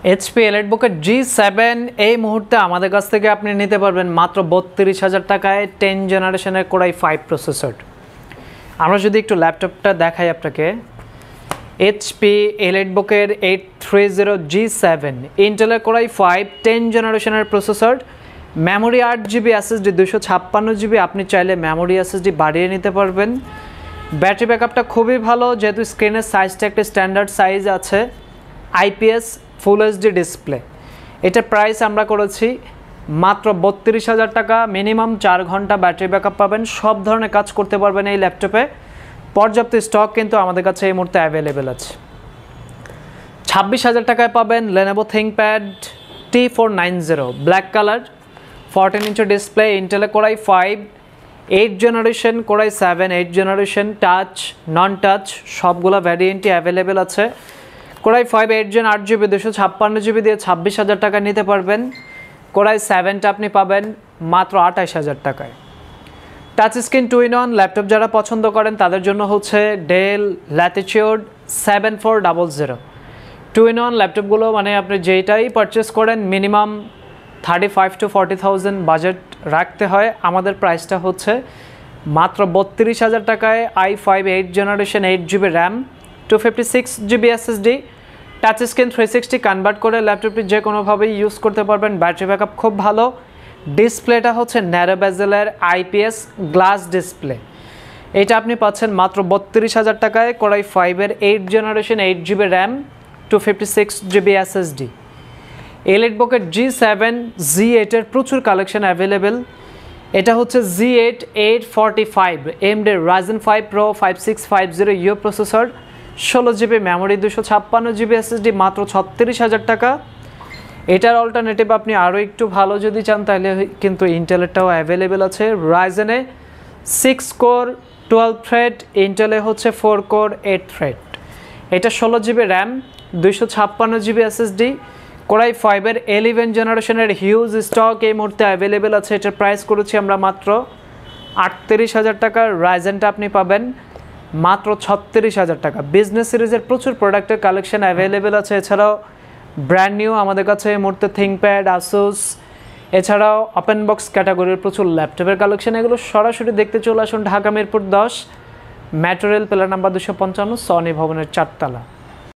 HP এলিটবুকের G7 এই মুহূর্তে আমাদের কাছ থেকে আপনি নিতে পারবেন মাত্র ৩২,০০০ টাকায় 10 জেনারেশনের কোরাই 5 প্রসেসর। আমরা যদি একটু ল্যাপটপটা দেখাই আপনাকে, এইচপি এলিটবুকের 830 G7 ইন্টেলের কোরাই 5 10 জেনারেশনের processor, memory 8GB, SSD 256GB। আপনি চাইলে মেমোরি SSD বাড়িয়ে নিতে পারবেন। ব্যাটারি ব্যাকআপটা খুবই ভালো, যেহেতু স্ক্রিনের সাইজটা একটা স্ট্যান্ডার্ড সাইজ আছে, IPS ফুল এইচডি ডিসপ্লে। এটার প্রাইস আমরা করেছি মাত্র ৩২,০০০ টাকা। মিনিমাম 4 ঘন্টা ব্যাটারি ব্যাকআপ পাবেন, সব ধরনের কাজ করতে পারবেন এই ল্যাপটপে। পর্যাপ্ত স্টক কিন্তু আমাদের কাছে এই মুহূর্তে অ্যাভেলেবেল আছে। ২৬,০০০ টাকায় পাবেন Lenovo ThinkPad T490 black colour, 14 inch display, ইন্টেলের core i 5 8 generation, core i 7 8 generation, touch non touch সবগুলো ভ্যারিয়েন্টই অ্যাভেলেবেল আছে। কোরাই 5 8 জেন 8GB 256GB দিয়ে ২৬,০০০ টাকা নিতে পারবেন। কোরাই 7টা আপনি পাবেন মাত্র ২৮,০০০ টাকায়। টাচ স্ক্রিন 2-in-1 ল্যাপটপ যারা পছন্দ করেন তাদের জন্য হচ্ছে ডেল ল্যাটিটিউড 7400 2-in-1 ল্যাপটপগুলো, মানে আপনি যেটাই পারচেস করেন মিনিমাম 35,000 to 40,000 বাজেট রাখতে হয়। আমাদের প্রাইসটা হচ্ছে মাত্র ৩২,০০০ টাকায় i5 8 generation 8GB RAM 256GB SSD, touch screen 360 convert করে ল্যাপটপটি যে কোনোভাবেই ইউজ করতে পারবেন। ব্যাটারি ব্যাকআপ খুব ভালো। ডিসপ্লেটা হচ্ছে ন্যারো বেজেলের IPS গ্লাস ডিসপ্লে। এটা আপনি পাচ্ছেন মাত্র ৩২,০০০ টাকায় কোরাই 5-এর 8 generation 8GB RAM 256GB SSD। এলিটবুকের G7 Z8-এর প্রচুর কালেকশন অ্যাভেলেবেল। এটা হচ্ছে Z8 845 AMD Ryzen 5 Pro 5650U processor, 16GB memory, 256GB SSD, মাত্র ৩৬,০০০ টাকা। এটার অল্টারনেটিভ আপনি আরও একটু ভালো যদি চান তাহলে কিন্তু ইন্টেলেরটাও অ্যাভেলেবেল আছে। রাইজেনে 6 কোর 12 থ্রেড, ইন্টেলে হচ্ছে 4 কোর 8 থ্রেড। এটা 16GB RAM 256GB SSD, core i 5-এর 11 জেনারেশনের হিউজ স্টক এই মুহূর্তে অ্যাভেলেবেল আছে। এটার প্রাইস করেছি আমরা মাত্র ৩৮,০০০ টাকা। রাইজেনটা আপনি পাবেন মাত্র ৩৬,০০০ টাকা। বিজনেস সিরিজের প্রচুর প্রোডাক্টের কালেকশন অ্যাভেলেবেল আছে। এছাড়াও ব্র্যান্ড নিউ আমাদের কাছে এই মুহূর্তে থিঙ্কপ্যাড, আসুস, এছাড়াও ওপেন বক্স ক্যাটাগরির প্রচুর ল্যাপটপের কালেকশন। এগুলো সরাসরি দেখতে চলে আসুন Dhaka Mirpur 10 metro rail pillar number 255 Sony ভবনের 4 তলা।